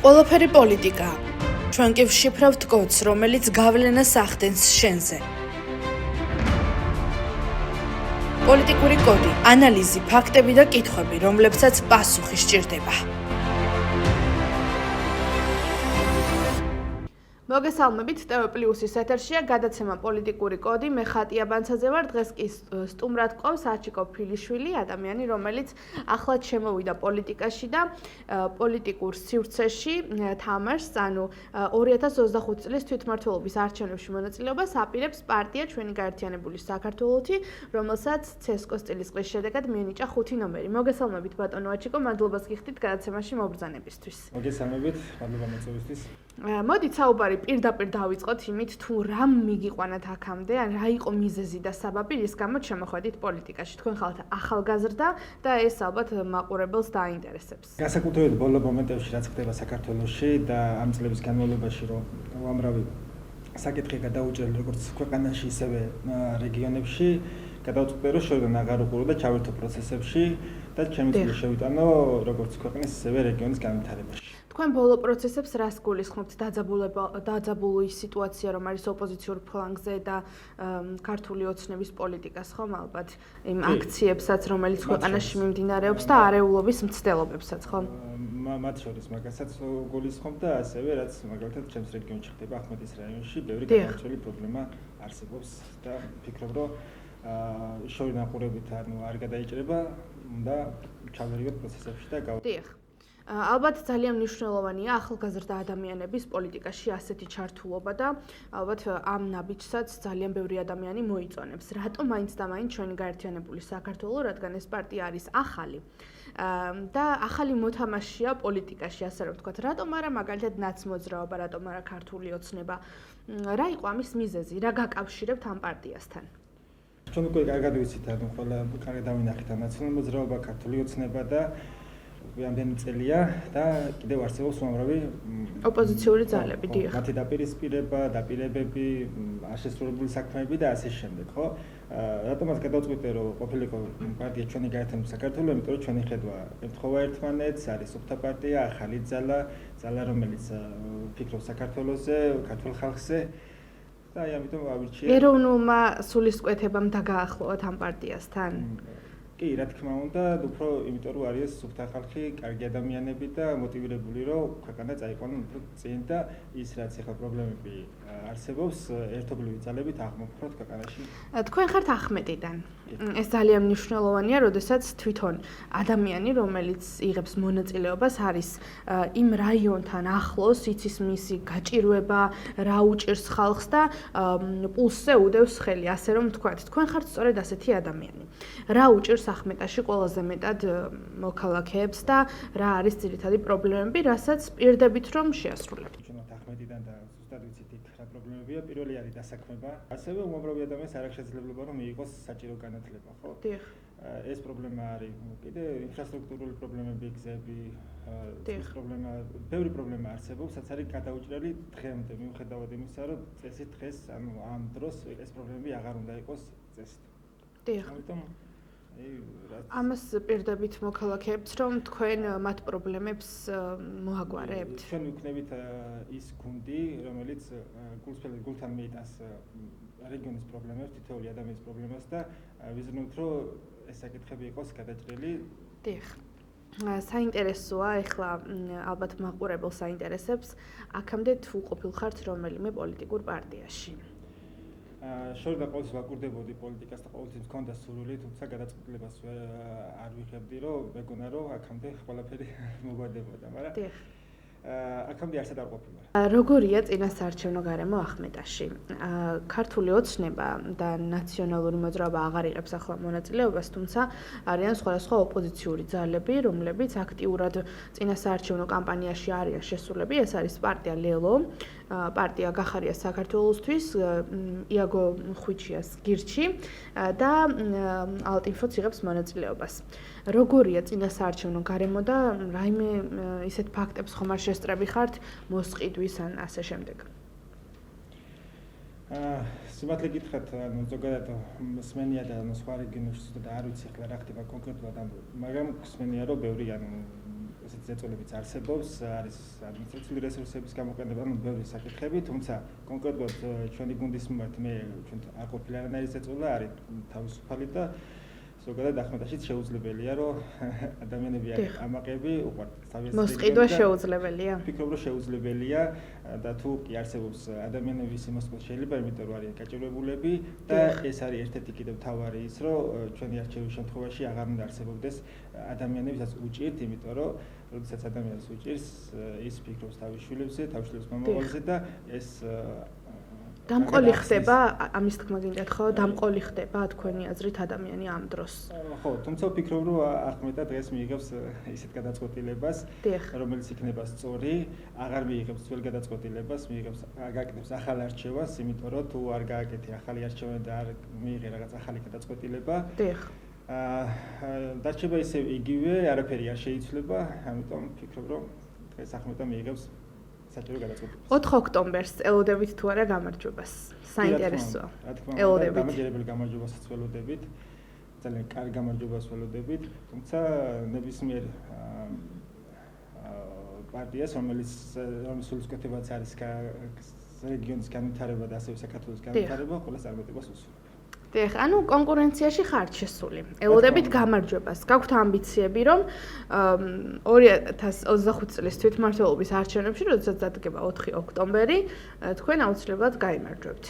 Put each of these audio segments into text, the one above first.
ყველაფერი პოლიტიკაა. ჩვენ კი ვშიფრავთ კოდს, რომელიც გავლენას ახდენს შენზე. პოლიტიკური კოდი, ანალიზი, ფაქტები და კითხვები, რომლებსაც პასუხი სჭირდება. მოგესალმებით, TV+-ის ეთერშია გადაცემა პოლიტიკური კოდი. მე ხატია ბანცაძე ვარ, დღეს კი სტუმრად ყავს აჩიკო ფილიშვილი, ადამიანი, რომელიც ახლად შემოვიდა პოლიტიკაში და პოლიტიკურ სივრცეში თამაშს, ანუ 2025 წლის თვითმმართველობის არჩევნებში მონაწილეობას აპირებს პარტია ჩვენი გაერთიანებული საქართველოთი, რომელსაც ცესკოს წილისყრის შედეგად მიენიჭა 5 ნომერი. მოგესალმებით ბატონო აჩიკო, მადლობას გიხდით გადაცემაში მობრძანებისთვის. მოგესალმებით, მადლობა მოწვევისთვის. მოდით საუბარი პირდაპირ დავიწყოთ იმით, თუ რა მიგიყვანათ აქამდე, ან რა იყო მიზეზი და საბაბი, რის გამოც შემოხვედით პოლიტიკაში. თქვენ ხართ ახალგაზრდა და ეს ალბათ მაყურებელს დაინტერესებს. განსაკუთრებით ბოლო მომენტებში რაც ხდება საქართველოში და ამ წლების განმავლობაში, რომ უამრავი საკითხი გადაუჭრელი როგორც ქვეყანაში, ისევე რეგიონებში, გადავწყვიტე, რომ შორიდან აღარ უყურო და ჩავერთო პროცესებში და ჩემი წვლილი შევიტანო როგორც ქვეყნის, ისევე რეგიონის განვითარებაში. თქვენ ბოლო პროცესებს რას გულისხმობთ? დაძაბული სიტუაცია, რომ არის ოპოზიციურ ფლანგზე და ქართული ოცნების პოლიტიკას, ხომ ალბათ იმ აქციებსაც, რომელიც ქვეყანაში მიმდინარეობს და არეულობის მცდელობებსაც, ხომ? მათ შორის მაგასაც გულისხმობ და ასევე რაც მაგალითად ჩემს რეგიონში ხდება ახმეტის რაიონში, ბევრი განაჩველი პრობლემა არსებობს და ვფიქრობ, რომ შორიდან ყურებით არ გადაიჭრება, უნდა ჩავერიგოთ პროცესებში და დიახ. ალბათ ძალიან მნიშვნელოვანია ახალგაზრდა ადამიანების პოლიტიკაში ასეთი ჩართულობა და ალბათ ამ ნაბიჯსაც ძალიან ბევრი ადამიანი მოიწონებს. რატომ მაინც და მაინც ჩვენი გაერთიანებული საქართველო, რადგან ეს პარტია არის ახალი და ახალი მოთამაშეა პოლიტიკაში, ასე რომ ვთქვათ. რატომ არა მაგალითად ნაცმოძრაობა, რატომ არა ქართული ოცნება? რა იყო ამის მიზეზი? რა გაკავშირებთ ამ პარტიასთან? ჩვენ უკვე კარგად ვიცით, ანუ ყველა კარგად დავინახეთ ამ ნაცმოძრაობა, ქართული ოცნება და რამდენი წელია და კიდევ არსებობს უამრავი ოპოზიციური ძალები, დიახ. მათი დაპირებები, აღშესრულებული საქმეები და ასე შემდეგ, ხო? რატომაც გადავწყვიტე, რომ ყოფილიყო პარტია ჩვენი გაერთიანებული საქართველო, იმიტომ რომ ჩვენი ხედვა ემთხოვა ერთმანეთს, არის სუფთა პარტია, ახალი ძალა, რომელიც ფიქრობს საქართველოზე, ქართულ ხალხზე და ამიტომ ავირჩიე. ეროვნულმა სულისკვეთებამ დაგაახლოვათ ამ პარტიასთან? კი, რა თქმა უნდა, უფრო იმიტომ რომ არის სუფთა ხალხი, კარგი ადამიანები და მოტივირებული, რომ ქვეყანა წაიყვანონ უფრო წინ და ის რაც ახლა პრობლემები არსებობს, ერთობლივი ძალებით აღმოფხვრათ ქვეყანაში. თქვენ ხართ ახმეტიდან. ეს ძალიან მნიშვნელოვანია, როდესაც თვითონ ადამიანი, რომელიც იღებს მონაწილეობას, არის იმ რაიონთან ახლოს, იცის მისი გაჭირვება, რა უჭირს ხალხს და პულსზე უდევს ხელი, ასე რომ ვთქვათ. თქვენ ხართ სწორედ ასეთი ადამიანი. რა უჭირს ახმეტაში ყველაზე მეტად მოქალაქეებს და რა არის ძირითადი პრობლემები, რასაც პირდებით რომ შეასრულებთ? ჩვენოთ ახმეტიდან და ზუსტად ვიცით იქ რა პრობლემებია. პირველი არის დასაქმება. ასევე უამრავი ადამიანს არ აქვს შესაძლებლობა რომ მიიღოს საჭირო განათლება, ხო? დიახ. ეს პრობლემა არის კიდე ინფრასტრუქტურული პრობლემები, გზები, ეს პრობლემა, ბევრი პრობლემა არსებობს, რაც არის გადაუჭრელი დღემდე, მიუხედავად იმისა, რომ წესით დღეს, ანუ ამ დროს ეს პრობლემები აღარ უნდა იყოს წესით. დიახ. ამას პირდებით მოქალაქეებს, რომ თქვენ მათ პრობლემებს მოაგვარებთ. ჩვენ ვიქნებით ის გუნდი, რომელიც გულთან მიიტანს რეგიონის პრობლემებს, თითოეული ადამიანის პრობლემას და ვიზრუნოთ, რომ ეს საკითხები იყოს გადაჭრილი. დიახ. საინტერესოა, ეხლა ალბათ მაყურებელს საინტერესებს, აქამდე თუ ყოფილხართ რომელიმე პოლიტიკურ პარტიაში. შორიდან ყოველთვის ვაკვირდებოდი პოლიტიკას და ყოველთვის მქონდა სურვილი, თუმცა გადაწყვეტილებას არ ვიღებდი, რომ მეგონა რომ აქამდე ყველაფერი მოგვარდებოდა, მაგრამ აქამდე არსად არ ყოფილა. როგორია წინასაარჩევნო გარემო ახმეტაში? ქართული ოცნება და ნაციონალური მოძრაობა აღარ იღებს ახლა მონაწილეობას, თუმცა არიან სხვადასხვა ოპოზიციური ძალები, რომლებიც აქტიურად წინასაარჩევნო კამპანიაში არიან შესულები. ეს არის პარტია ლელო, პარტია გახარია საქართველოსთვის, იაგო ხვიჩიას გირჩი და ალტინფოც იღებს მონაწილეობას. როგორია წინასაარჩევნო გარემო და რაიმე ისეთ ფაქტებს ხომ არ შესწრები ხართ მოსყიდვის ან ასე შემდეგ? სიმართლე გითხრათ, ანუ ზოგადად მსმენია და სხვა რეგიონებში და არ ვიცი ახლა რა ხდება კონკრეტულად, მაგრამ მსმენია რომ ბევრი ანუ ესეთი ზეწოლებიც არსებობს, არის ადმინისტრაციული რესურსების გამოყენება, ბევრი საკითხები, თუმცა კონკრეტულად ჩვენი გუნდის მიმართ მე ჩვენ არ ყოფილა არანაირი ზეწოლა, არის თავისუფალი და ზოგადად ახმეტაშიც შეუძლებელია, რომ ადამიანები ამაყები უყვართ თავის მოსყიდვა შეუძლებელია. ვფიქრობ, რომ შეუძლებელია და თუ კი არსებობს ადამიანების მოსყიდვა შეიძლება, იმიტომ რომ არიან გაჭირვებულები და ეს არის ერთ-ერთი კიდევ მთავარი ის, რომ ჩვენი არჩევის შემთხვევაში აღარ უნდა არსებობდეს ადამიანებისაც უჭირთ, იმიტომ რომ როდესაც ადამიანს უჭირს, ის ფიქრობს თავის შვილებზე, თავის შვილის მომავალზე და ეს დამყოლი ხდება, ამის თქმა გინდათ ხო, დამყოლი ხდება თქვენი აზრით ადამიანი ამ დროს. ხო, თუმცა ვფიქრობ, რომ ახმეტა დღეს მიიღებს ისეთ გადაწყვეტილებას, რომელიც იქნება სწორი, აღარ მიიღებს ძველ გადაწყვეტილებას, გაკეთებს ახალ არჩევას, იმიტომ რომ თუ არ გააკეთე ახალი არჩევანი და არ მიიღე რაღაც ახალი გადაწყვეტილება, დარჩება ისევ იგივე, არაფერი არ შეიცვლება, ამიტომ ვფიქრობ, რომ დღეს ახმეტა მიიღებს 4 ოქტომბერს ელოდებით თუ არა გამარჯვებას. საინტერესოა. ელოდებით. გამარჯვებელ გამარჯვებასაც ველოდებით. ძალიან კარგი გამარჯვებას ველოდებით, თუმცა ნებისმიერ პარტიას, რომელიც სულისკვეთებაც არის რეგიონის განვითარება და ასევე საქართველოს განვითარება, ყველას წარმატებას უსურვებ. დიახ, ანუ კონკურენციაში ხართ შესული. ელოდებით გამარჯვებას. გაქვთ ამბიციები, რომ 2025 წლის თვითმმართველობის არჩევნებში, როდესაც დადგება 4 ოქტომბერი, თქვენ აუცილებლად გაიმარჯვებთ.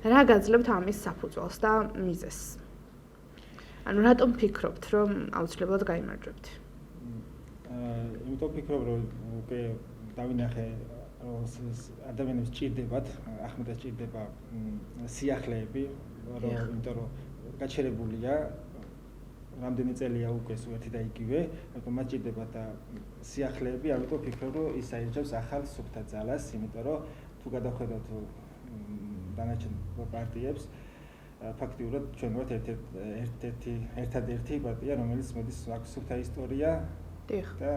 რა გაძლევთ ამის საფუძველს და მიზეზს? ანუ რატომ ფიქრობთ, რომ აუცილებლად გაიმარჯვებთ? იმიტომ ვფიქრობ, რომ უკვე დავინახე ადამიანებს ჭირდებათ, ახმეტას ჭირდება სიახლეები, იმიტომ რომ გაჩერებულია რამდენი წელია უკვე ერთი და იგივე, მაგრამ მათ ჭირდება და სიახლეები, ამიტომ ვფიქრობ, რომ ის აირჩევს ახალ სუფთა ძალას, იმიტომ რომ თუ გადავხედოთ დანარჩენ პარტიებს, ფაქტიურად ჩვენ ვართ ერთადერთი პარტია, რომელიც მოდის აქვს სუფთა ისტორია და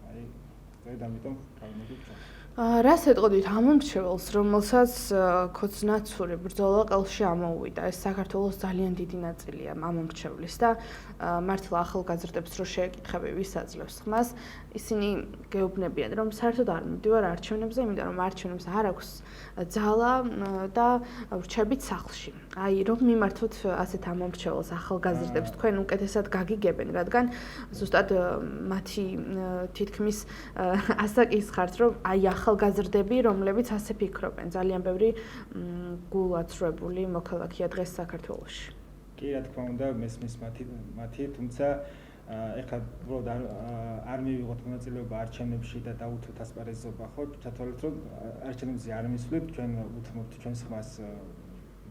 აი ამიტომ გავიმარჯვებთ ჩვენ. რას ეტყოდით ამ მომრჩეველს, რომელსაც ქოცნაცური ბრძოლა ყელში ამოუვიდა? ეს საქართველოს ძალიან დიდი ნაწილია ამ მომრჩევლის და მართლა ახალგაზრდებს რო შეეკითხები, ვის აძლევს ხმას, ისინი გეუბნებიან, რომ საერთოდ არ მივდივარ არჩევნებზე, იმიტომ რომ არჩევნებს არ აქვს ძალა და ვრჩებით სახლში. აი, რომ მიმართოთ ასეთ ამ მომრჩეველს ახალგაზრდებს, თქვენ უკეთესად გაგიგებენ, რადგან ზუსტად მათი თითქმის ასაკის ხართ, რომ აი ახალგაზრდები, რომლებიც ასე ფიქრობენ, ძალიან ბევრი გულაცრუებული მოქალაქეა დღეს საქართველოში. კი, რა თქმა უნდა, მესმის მათი, თუმცა ეხლა უბრალოდ არ მივიღოთ მონაწილეობა არჩევნებში და დაუთმოთ ასპარეზობა, ხო? ჩათვალეთ, რომ არჩევნებზე არ მისვლით, ჩვენ უთმობთ ჩვენს ხმას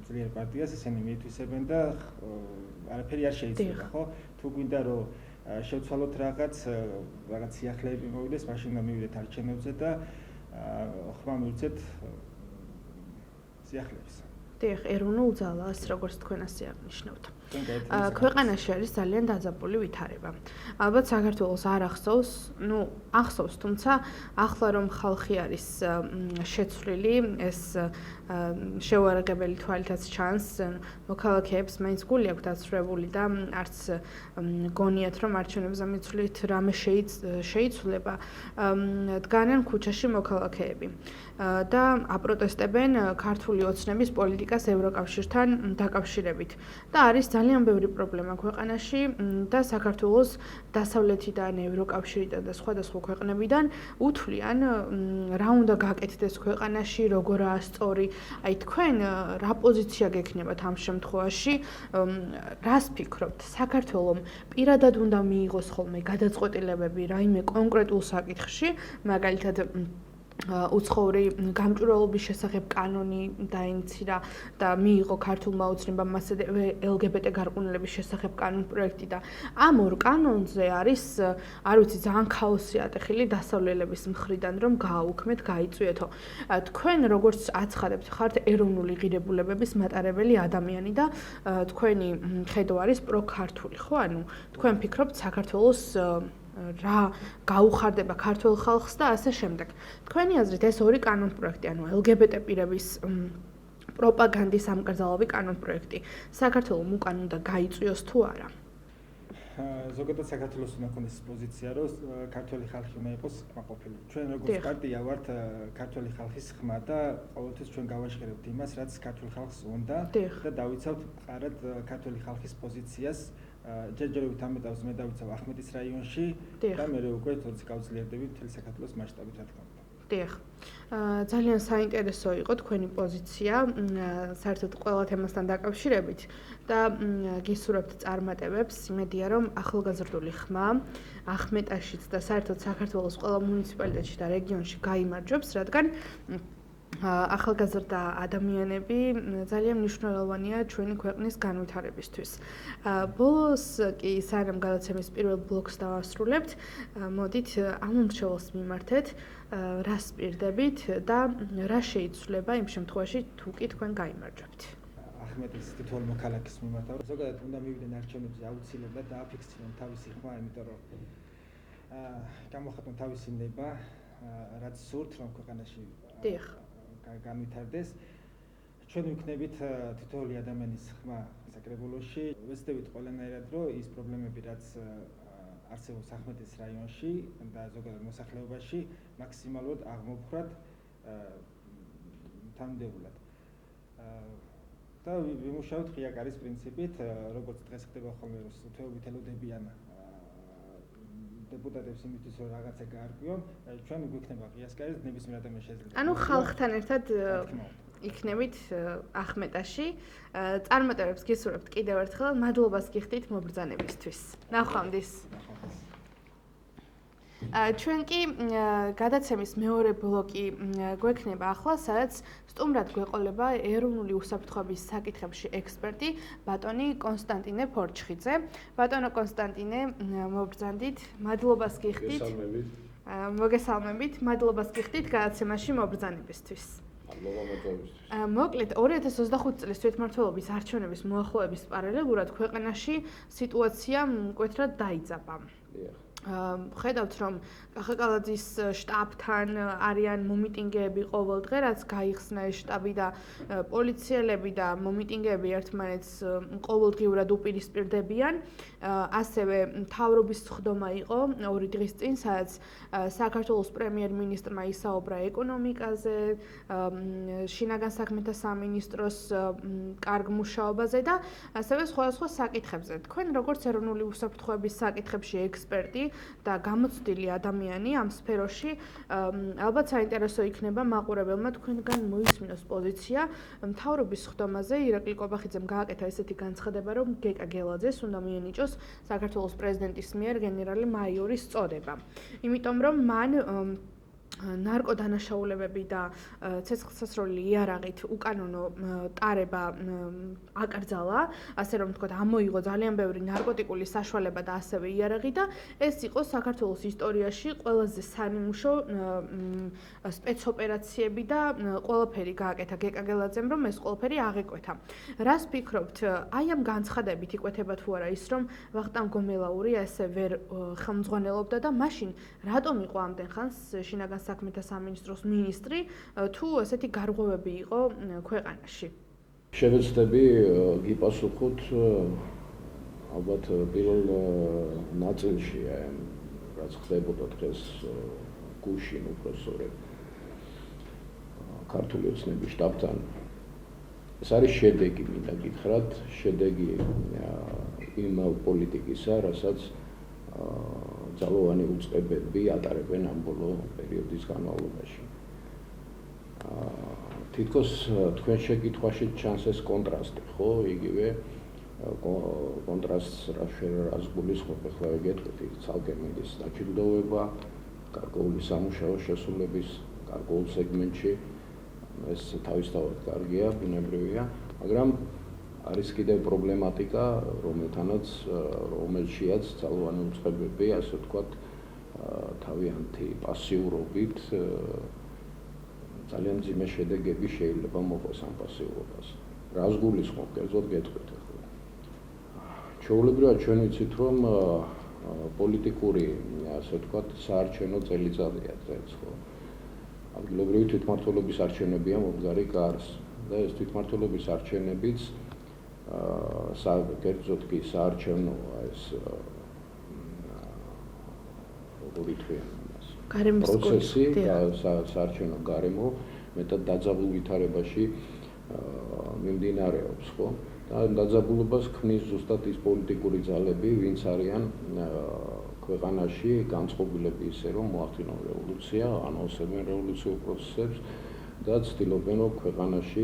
ძლიერ პარტიას, ისინი მიითვისებენ და არაფერი არ შეიძლება, ხო? თუ გვინდა რომ შევცვალოთ რაღაც სიახლეები მოვიდეს, მაშინ უნდა მივიდეთ არჩევნებზე და ხმა მივცეთ სიახლეებს. დიახ, ეროვნულ ძალას, როგორც თქვენ ასე აღნიშნავთ. ქვეყანაში არის ძალიან დაძაბული ვითარება. ალბათ საქართველოს არ ახსოვს, ახსოვს, თუმცა ახლა რომ ხალხი არის შეცვლილი, ეს შეუარაღებელი თვალითაც ჩანს, მოქალაქეებს მაინც გული აქვს დაცრუებული და არც გონიათ, რომ არჩევნებზე მიცვლით რამე შეიცვლება, დგანან ქუჩაში მოქალაქეები და აპროტესტებენ ქართული ოცნების პოლიტიკას ევროკავშირთან დაკავშირებით და არის ძალიან ბევრი პრობლემა ქვეყანაში და საქართველოს დასავლეთიდან, ევროკავშირიდან და სხვადასხვა ქვეყნებიდან უთვლიან რა უნდა გაკეთდეს ქვეყანაში, როგორაა სწორი. აი თქვენ რა პოზიცია გექნებათ ამ შემთხვევაში? რას ფიქრობთ? საქართველოს პირადად უნდა მიიღოს ხოლმე გადაწყვეტილებები რაიმე კონკრეტულ საკითხში, მაგალითად უცხოური გამჭვირვალობის შესახებ კანონი დაინიცირა და მიიღო ქართულმა ოცნებამ ასევე LGBT გარყვნილების შესახებ კანონპროექტი და ამ ორ კანონზე არის, არ ვიცი, ძალიან ქაოსი ატეხილი დასავლელების მხრიდან, რომ გააუქმეთ, გაიწვიეთო. თქვენ როგორც აცხადებთ, ხართ ეროვნული ღირებულებების მატარებელი ადამიანი და თქვენი ხედვა არის პროქართული, ხო? ანუ თქვენ ფიქრობთ საქართველოს რა გაუხარდება ქართულ ხალხს და ასე შემდეგ. თქვენი აზრით ეს ორი კანონპროექტი, ანუ LGBT პირების პროპაგანდის ამკრძალავი კანონპროექტი, საქართველოს უკან უნდა გაიწვიოს თუ არა? ზოგადად საქართველოს უნდა ქონდეს პოზიცია, რომ ქართველი ხალხი უნდა იყოს ხმაყოფილი. ჩვენ როგორც პარტია ვართ ქართველი ხალხის ხმა და ყოველთვის ჩვენ გავაჟღერებთ იმას, რაც ქართულ ხალხს უნდა და დავიცავთ მყარად ქართველი ხალხის პოზიციას. ჯერჯერობით ამ ეტაპზე მე დავიცავ ახმეტის რაიონში და მე უკვე თორემ გავძლიერდები მთელი საქართველოს მასშტაბით, რა თქმა უნდა. დიახ. ძალიან საინტერესო იყო თქვენი პოზიცია, საერთოდ ყველა თემასთან დაკავშირებით და გისურვებთ წარმატებებს. იმედია, რომ ახალგაზრდული ხმა ახმეტაშიც და საერთოდ საქართველოს ყველა მუნიციპალიტეტში და რეგიონში გაიმარჯვებს, რადგან ახალგაზრდა ადამიანები ძალიან მნიშვნელოვანია ჩვენი ქვეყნის განვითარებისთვის. ბოლოს კი სანამ გადაცემის პირველ ბლოკს დავასრულებთ, მოდით ამ მომრჩეველს მიმართეთ, რას პირდებით და რა შეიცვლება იმ შემთხვევაში თუ კი თქვენ გაიმარჯვებთ. ახმეტის თითოეულ მოქალაქის მიმართ, ზოგადად უნდა მივიდნენ არჩევნებზე აუცილებლად დააფიქსირონ თავისი ხმა, იმიტომ რომ გამოხატონ თავისი ნება, რაც სურთ, რომ ქვეყანაში განვითარდეს. ჩვენ ვიქნებით თითოეული ადამიანის ხმა საკრებულოში, ვეცდებით ყველანაირად, რომ ის პრობლემები, რაც არსებობს ახმეტის რაიონში და ზოგადად მოსახლეობაში, მაქსიმალურად აღმოფხვრათ თანმიმდევრულად. და ვიმუშავოთ ღია კარის პრინციპით, როგორც დღეს ხდება ხოლმე, რომ თეობით ელოდებიან დეპუტატებს იმისთვის, რომ რაღაცა გაარკვიონ, ჩვენ გვიქნება ღია კარის ნებისმიერ ადამიანს შეიძლება. ანუ ხალხთან ერთად იქნებით ახმეტაში. წარმატებებს გისურვებთ კიდევ ერთხელ, მადლობას გიხდით მობრძანებისთვის. ნახვამდის. ჩვენ კი გადაცემის მეორე ბლოკი გვექნება ახლა, სადაც სტუმრად გვეყოლება ეროვნული უსაფრთხოების საკითხებში ექსპერტი ბატონი კონსტანტინე ფორჩხიძე. ბატონო კონსტანტინე, მობრძანდით, მადლობას გიხდით. მოგესალმებით, მადლობას გიხდით გადაცემაში მობრძანებისთვის. მოკლედ 2025 წლის თვითმმართველობის არჩევნების მოახლოების პარალელურად ქვეყანაში სიტუაცია მკვეთრად დაიძაბა. ხედავთ, რომ კახაკალაძის შტაბთან არიან მომიტინგეები ყოველ დღე, რაც გაიხსნა ეს შტაბი და პოლიციელები და მომიტინგეები ერთმანეთს ყოველდღიურად უპირისპირდებიან. ასევე მთავრობის სხდომა იყო 2 დღის წინ, სადაც საქართველოს პრემიერ-მინისტრმა ისაუბრა ეკონომიკაზე, შინაგან საქმეთა სამინისტროს კარგ მუშაობაზე და ასევე სხვადასხვა საკითხებზე. თქვენ როგორც ეროვნული უსაფრთხოების საკითხებში ექსპერტი და გამოცდილი ადამიანი ამ სფეროში, ალბათ საინტერესო იქნება მაყურებელმა თქვენგან მოისმინოს პოზიცია მთავრობის სხდომაზე. ირაკლი კობახიძემ გააკეთა ესეთი განცხადება, რომ გეკა გელაძეს უნდა მიენიჭოს საქართველოს პრეზიდენტის მიერ გენერალი მაიორის წოდება. იმიტომ რომ მან ნარკოდანაშაულებები და ცეცხლსასროლი იარაღით უკანონო ტარება აკრძალა, ასე რომ ვთქვათ, ამოიღო ძალიან ბევრი ნარკოტიკული საშუალება და ასევე იარაღი და ეს იყო საქართველოს ისტორიაში ყველაზე სანიმუშო სპეცოპერაციები და ყველაფერი გააკეთა გეკა გელაძემ, რომ ეს ყველაფერი აღეკვეთა. რას ფიქრობთ, აი ამ განცხადებით იკვეთება თუ არა ის, რომ ვახტანგ გომელაური ესე ვერ ხელმძღვანელობდა და მაშინ რატომ იყო ამდენ ხანს შინაგან საქმეთა სამინისტროს მინისტრი, თუ ესეთი გარღვევები იყო ქვეყანაში? შევეცდები გიპასუხოთ ალბათ პირველ ნაწილში, რაც ხდებოდა დღეს გუშინ უпроსორებ ქართული ოცნების შტაბთან. ეს არის შედეგი, მინდა გითხრათ, შედეგი იმ პოლიტიკისა, რასაც ძალოვანი უწყებები ატარებენ ამ ბოლო პერიოდის განმავლობაში. თითქოს თქვენ შეკითხვაში ჩანს ეს კონტრასტი, ხო? იგივე კონტრასტს რას გულისხმობ, ახლა ვიგეთქვით, ცალკე მიდის დაჯილდოვება, გარკვეული სამუშაო შესრულების გარკვეულ სეგმენტში, ეს თავისთავად კარგია, ბუნებრივია, მაგრამ არის კიდევ პრობლემატიკა, რომელშიაც ძალოვანი უწყებები, ასე ვთქვათ, თავიანთი პასიურობით ძალიან მძიმე შედეგები შეიძლება მოყოს ამ პასიურობას. რას გულისხმობ, კერძოდ გეტყვით ახლა. ჩვეულებრივად ჩვენ ვიცით, რომ პოლიტიკური, ასე ვთქვათ, საარჩევნო წელიწადია დღეს, ხო? ადგილობრივი თვითმმართველობის არჩევნებია მომდგარი კარს და ეს თვითმმართველობის არჩევნებიც კერძოდ კი საარჩევნო ეს ორი თვიანი მას. გარემოს პროცესი საარჩევნო გარემო მეტად დაძაბულ ვითარებაში მიმდინარეობს, ხო? და დაძაბულობას ქმნის ზუსტად ის პოლიტიკური ძალები, ვინც არიან ქვეყანაში განწყობილები ისე, რომ მოახდინონ რევოლუცია, ანონსებენ რევოლუციურ პროცესებს და ცდილობენ, რომ ქვეყანაში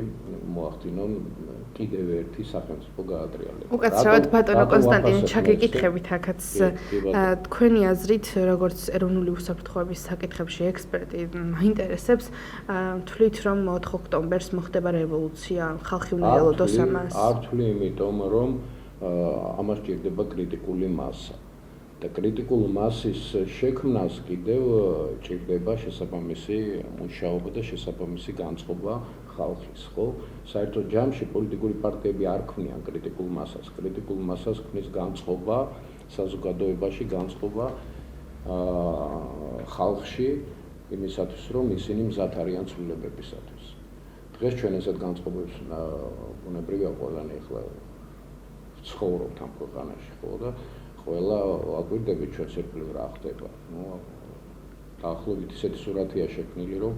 მოახდინონ კიდევ ერთი სახელმწიფო გაატრიალება. უკაცრავად ბატონო კონსტანტინე ჩაგეკითხებით აქაც თქვენი აზრით, როგორც ეროვნული უსაფრთხოების საკითხებში ექსპერტი, მაინტერესებს თვლით, რომ 4 ოქტომბერს მოხდება რევოლუცია, ხალხი უნდა ელოდოს ამას? არ ვთვლი, იმიტომ რომ ამას ჭირდება კრიტიკული მასა. და კრიტიკულ მასის შექმნას კიდევ ჭირდება შესაბამისი მუშაობა და შესაბამისი განწყობა ხალხის, ხო? საერთოდ ჯამში პოლიტიკური პარტიები არ ქმნიან კრიტიკულ მასას. კრიტიკულ მასას ქმნის განწყობა საზოგადოებაში, განწყობა ხალხში იმისათვის, რომ ისინი მზად არიან ცვლილებებისათვის. დღეს ჩვენ ესეთ განწყობებს ბუნებრივია ყველანი ახლა ცხოვრობთ ამ ქვეყანაში, ხო და ყველა აგვირდებით ჩვენ სერფლივ რა ხდება. დაახლოებით ისეთი სურათია შექმნილი, რომ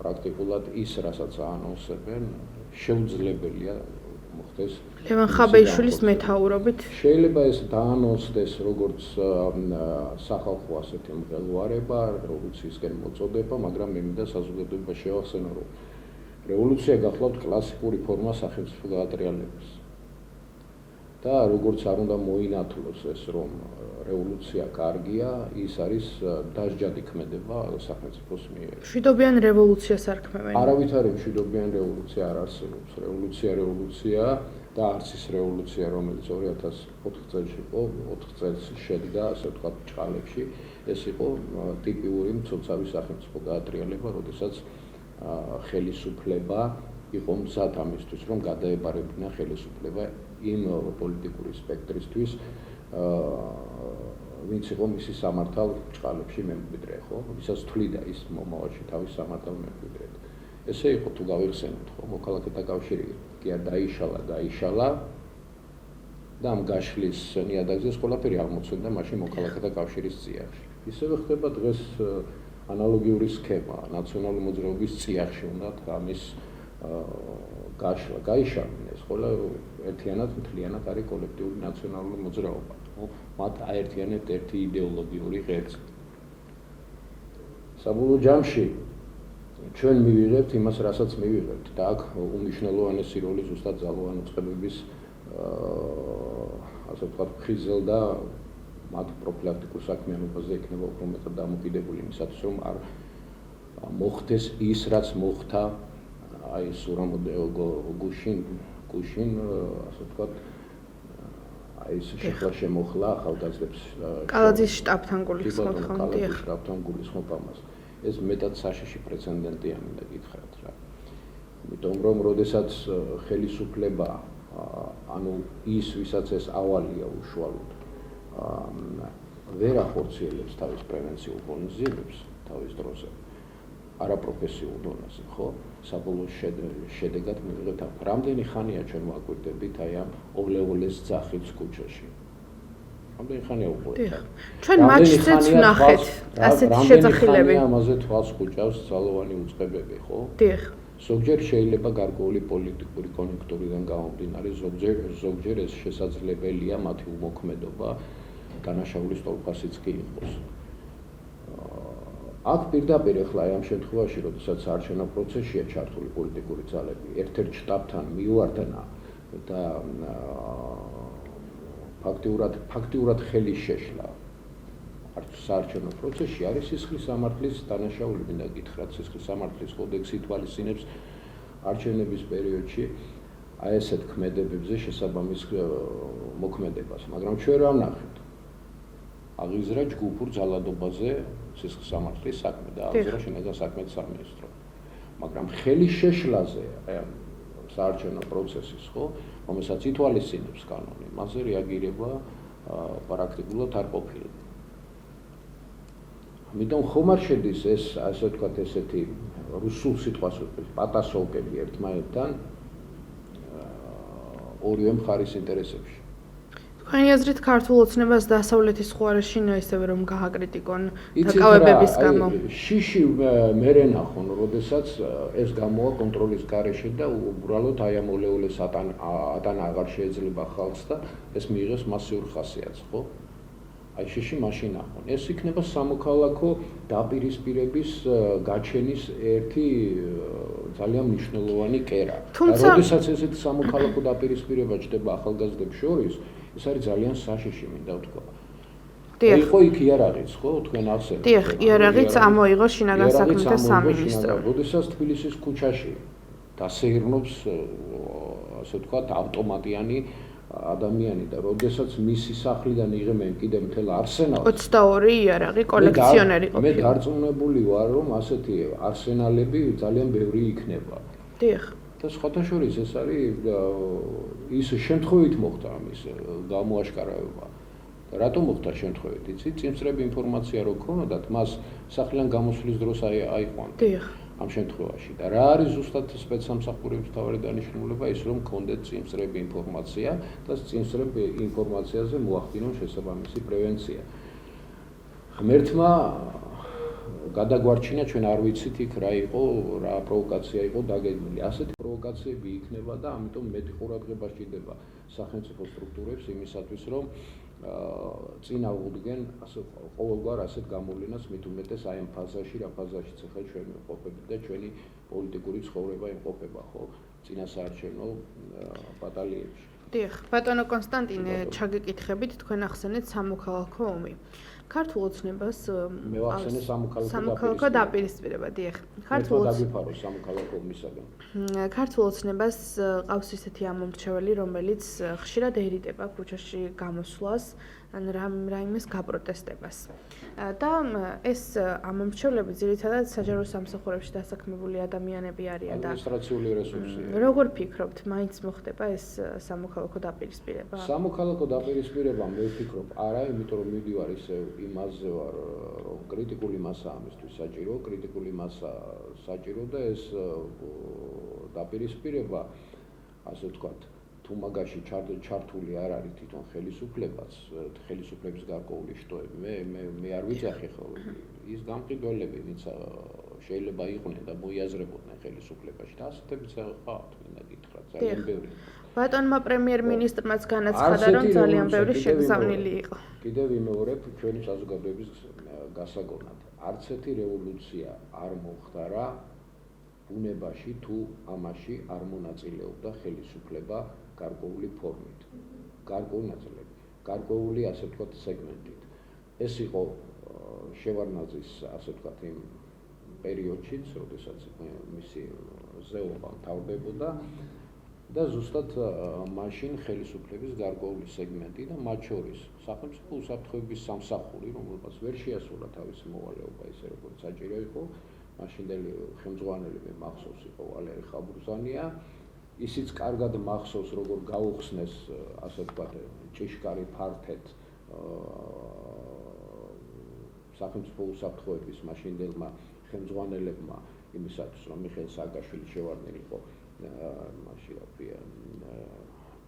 პრაქტიკულად ის, რასაც აანონსებენ, შეუძლებელია მოხდეს. ლევან ხაბეიშვილის მეთაურობით შეიძლება ეს დაანონსდეს როგორც სახალხო ასეთი მღელვარება, რევოლუციისკენ მოწოდება, მაგრამ მე მინდა საზოგადოებას შევახსენო, რომ რევოლუცია გახლავთ კლასიკური ფორმა სახელმწიფო გაატრიალების. და როგორც არ უნდა მოინათლოს ეს, რომ რევოლუცია კარგია, ის არის დასჯადი ქმედება სახელმწიფოს მიერ. მშვიდობიან რევოლუციას არ ქმევენ. არავით არ მშვიდობიან რევოლუცია არ არსებობს. რევოლუცია და არც ის რევოლუცია, რომელიც 2004 წელს იყო, 4 წელს შედგა, ასე ვთქვათ, ჭყალებში, ეს იყო ტიპიური მცოცავი სახელმწიფო გაატრიალება, როდესაც ხელისუფლება იყო მზად ამისთვის, რომ გადაებარებინა ხელისუფლება იმ პოლიტიკური სპექტრისთვის, ვინც იყო მისი სამართალ ჭყალებში მემკვიდრე, ხო? ვისაც თვლიდა ის მომავალში თავის სამართალ მემკვიდრედ. ესე იყო თუ გავიხსენოთ, ხო? მოქალაქეთა კავშირი კი არ დაიშალა და ამ გაშლის ნიადაგზე ყველაფერი აღმოცენდა მაშინ მოქალაქეთა კავშირის წიაღში. ისევე ხდება დღეს ანალოგიური სქემა, ნაციონალური მოძრაობის წიაღში უნდა ამის გაშლა, გაიშალნენ ეს ყველა ერთიანად მთლიანად არის კოლექტიური ნაციონალური მოძრაობა. მათ აერთიანებთ ერთი იდეოლოგიური ღერძი. საბოლოო ჯამში ჩვენ მივიღებთ იმას, რასაც მივიღებთ და აქ უმნიშვნელოვანესი როლი ზუსტად ძალოვანი უწყებების ასე ვთქვათ ხიზელ და მათ პროფილაქტიკურ საქმიანობაზე იქნება უფრო მეტად დამოკიდებული იმისათვის, რომ არ მოხდეს ის, რაც მოხდა აი გუშინ ასე ვთქვათ აი ეს შეხლა შემოხლა ახალგაზრდებს კალაძის შტაბთან გულისხმობ ხომ? კალაძის შტაბთან გულისხმობ ამას. ეს მეტად საშიში პრეცედენტია მინდა გითხრათ რა. იმიტომ რომ როდესაც ხელისუფლება ანუ ის ვისაც ეს ავალია უშუალოდ ვერ ახორციელებს თავის პრევენციულ ღონისძიებებს თავის დროზე არაპროფესიულ დონეზე, ხო? საბოლოო შედეგად მივიღებთ ამ. რამდენი ხანია ჩვენ ვაკვირდებით აი ამ ოლე-ოლეს ძახილს ქუჩაში? რამდენი ხანია უყურებთ? ჩვენ მაჩზეც ვნახეთ ასეთი შეძახილები. ამაზე თვალს ხუჭავს ძალოვანი უწყებები, ხო? დიახ. ზოგჯერ შეიძლება გარკვეული პოლიტიკური კონიუნქტურიდან გამომდინარე, ზოგჯერ ეს შესაძლებელია მათი უმოქმედობა დანაშაულის ტოლფასიც კი იყოს. აქ პირდაპირ ახლა ამ შემთხვევაში, როდესაც საარჩევნო პროცესია ჩართული პოლიტიკური ძალები, ერთ-ერთ შტაბთან მიუვარდნა და ფაქტიურად ხელი შეშლა საარჩევნო პროცესში არის სისხლის სამართლის დანაშაული, მინდა გითხრათ, სისხლის სამართლის კოდექსი ითვალისწინებს არჩევნების პერიოდში აი ესეთ ქმედებებზე შესაბამის მოქმედებას, მაგრამ ჩვენ რა ვნახეთ? აღიზრა ჯგუფურ ძალადობაზე სისხლის სამართლის საქმე და აღიზრა შინაგან საქმეთა სამინისტრო. მაგრამ ხელის შეშლაზე, აი ამ საარჩევნო პროცესის, ხო, რომელსაც ითვალისწინებს კანონი, მასზე რეაგირება პრაქტიკულად არ ყოფილა. ამიტომ ხომ არ შედის ეს, ასე ვთქვათ, ესეთი რუსულ სიტყვას ვიყვის, პატასოვკები ერთმანეთთან ორივე მხარის ინტერესებში. თქვენი აზრით ქართულ ოცნებას დასავლეთის ხუარეში ისევე რომ გააკრიტიკონ დაკავებების გამო. შიში მერე ნახონ, როდესაც ეს გამოვა კონტროლის გარეშე და უბრალოდ აი ამ ოლეოლეს ატანა აღარ შეიძლება ხალხს და ეს მიიღეს მასიურ ხასიათს, ხო? აი შიში მაშინ ნახონ. ეს იქნება სამოქალაქო დაპირისპირების გაჩენის ერთი ძალიან მნიშვნელოვანი კერა. როდესაც ესეთი სამოქალაქო დაპირისპირება ჩდება ახალგაზრდებს შორის, ეს არის ძალიან საშიში, მინდა ვთქვა. იყო იქ იარაღიც, ხო, თქვენ ახსენებთ. დიახ, იარაღიც ამოიღო შინაგან საქმეთა სამინისტრო. როდესაც თბილისის ქუჩაში დასეირნობს, ასე ვთქვათ, ავტომატიანი ადამიანი და როდესაც მისი სახლიდან იღებენ კიდე მთელ არსენალს 22 იარაღი კოლექციონერი ყოფილა. მე დარწმუნებული ვარ, რომ ასეთი არსენალები ძალიან ბევრი იქნება. დიახ. და სხვათა შორის ეს არის ის შემთხვევით მოხდა ამის გამოაშკარავება. რატომ მოხდა შემთხვევით? იცით, წინსწრები ინფორმაცია რო ქონოდათ, მას სახლიდან გამოსვლის დროს აიყვან. დიახ. ამ შემთხვევაში და რა არის ზუსტად სპეცსამსახურების მთავარი დანიშნულება ის რომ კონდეთ წინსწრები ინფორმაცია და წინსწრებ ინფორმაციაზე მოახდინონ შესაბამისი პრევენცია. ღმერთმა გადაგვარჩინა ჩვენ არ ვიცით იქ რა იყო, რა პროვოკაცია იყო დაგეგმილი. ასეთი პროვოკაციები იქნება და ამიტომ მეტი ყურადღება სჭირდება სახელმწიფო სტრუქტურებს იმისათვის რომ წინ აღუდგენ ასე ყოველგვარ ასეთ გამოვლენას მით უმეტეს აი ამ ფაზაში, რა ფაზაშიც ახლა ჩვენ ვყოფებით და ჩვენი პოლიტიკური ცხოვრება იმყოფება, ხო, წინასაარჩევნო ბატალიებში. დიახ, ბატონო კონსტანტინე, ჩაგეკითხებით, თქვენ ახსენეთ სამოქალაქო ომი. ქართულ ოცნებას მე ვახსენე სამოქალაქო დაპირისპირება, დიახ. დაგიფარო სამოქალაქო ომისაგან. ქართულ ოცნებას ყავს ისეთი ამომრჩეველი, რომელიც ხშირად ერიტება ქუჩაში გამოსვლას, ან რაიმეს გაპროტესტებას. და ეს ამომრჩევლები ძირითადად საჯარო სამსახურებში დასაქმებული ადამიანები არიან და ადმინისტრაციული რესურსია. როგორ ფიქრობთ, მაინც მოხდება ეს სამოქალაქო დაპირისპირება? სამოქალაქო დაპირისპირება მე ვფიქრობ, არა, იმიტომ რომ მივდივარ ისე იმაზე ვარ, რომ კრიტიკული მასა ამისთვის საჭირო, კრიტიკული მასა საჭირო და ეს დაპირისპირება, ასე ვთქვათ, თუ მაგაში ჩართული არ არის თვითონ ხელისუფლებაც, ხელისუფლების გარკვეული შტოები. მე არ ვიძახი ხოლმე ის გამყიდველები, ვინც შეიძლება იყვნენ და მოიაზრებოდნენ ხელისუფლებაში და ასეთებიც ყავთ, მინდა გითხრათ, ძალიან ბევრი. ბატონმა პრემიერ-მინისტრმაც განაცხადა, რომ ძალიან ბევრი შეგზავნილი იყო. კიდევ ვიმეორებ ჩვენი საზოგადოების გასაგონად. არც ერთი რევოლუცია არ მოხდარა ბუნებაში თუ ამაში არ მონაწილეობდა ხელისუფლება გარკვეული ფორმით. გარკვეული ნაწილები, გარკვეული ასე ვთქვათ სეგმენტით. ეს იყო შევარნაძის ასე ვთქვათ იმ პერიოდშიც, როდესაც მისი ზეობა მთავრდებოდა და ზუსტად მაშინ ხელისუფლების გარკვეული სეგმენტი და მათ შორის სახელმწიფო უსაფრთხოების სამსახური, რომელსაც ვერ შეასრულა თავისი მოვალეობა ისე როგორც საჭირო იყო, მაშინდელი ხელმძღვანელი მე მახსოვს იყო ვალერი ხაბურზანია, ისიც კარგად მახსოვს როგორ გაუხსნეს ასე ვთქვათ ჭიშკარი ფართეთ სახელმწიფო უსაფრთხოების მაშინდელმა ხელმძღვანელებმა იმისათვის რომ მიხეილ სააკაშვილი შევარდნილიყო მაშინ რაფია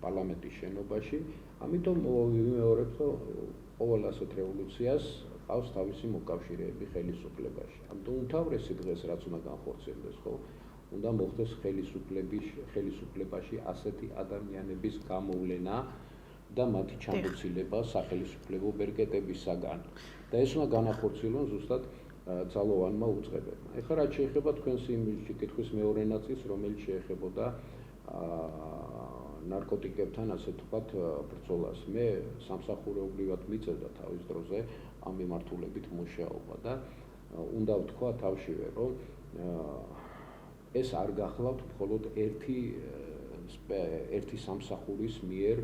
პარლამენტის შენობაში, ამიტომ ვიმეორებ რომ ყოველ ასეთ რევოლუციას ყავს თავისი მოკავშირეები ხელისუფლებაში. ამიტომ უმთავრესი დღეს რაც უნდა განხორციელდეს, ხო, უნდა მოხდეს ხელისუფლებაში ასეთი ადამიანების გამოვლენა და მათი ჩამოცილება სახელისუფლებო ბერკეტებისაგან. და ეს უნდა განახორციელონ ზუსტად ძალოვანმა უწყებებმა. ეხლა რაც შეეხება თქვენს იმ კითხვის მეორე ნაწილს, რომელიც შეეხებოდა ნარკოტიკებთან ასე ვთქვათ ბრძოლას. მე სამსახურეობრივად მიწევდა თავის დროზე ამ მიმართულებით მუშაობა და უნდა ვთქვა თავშივე, რომ ეს არ გახლავთ მხოლოდ ერთი სამსახურის მიერ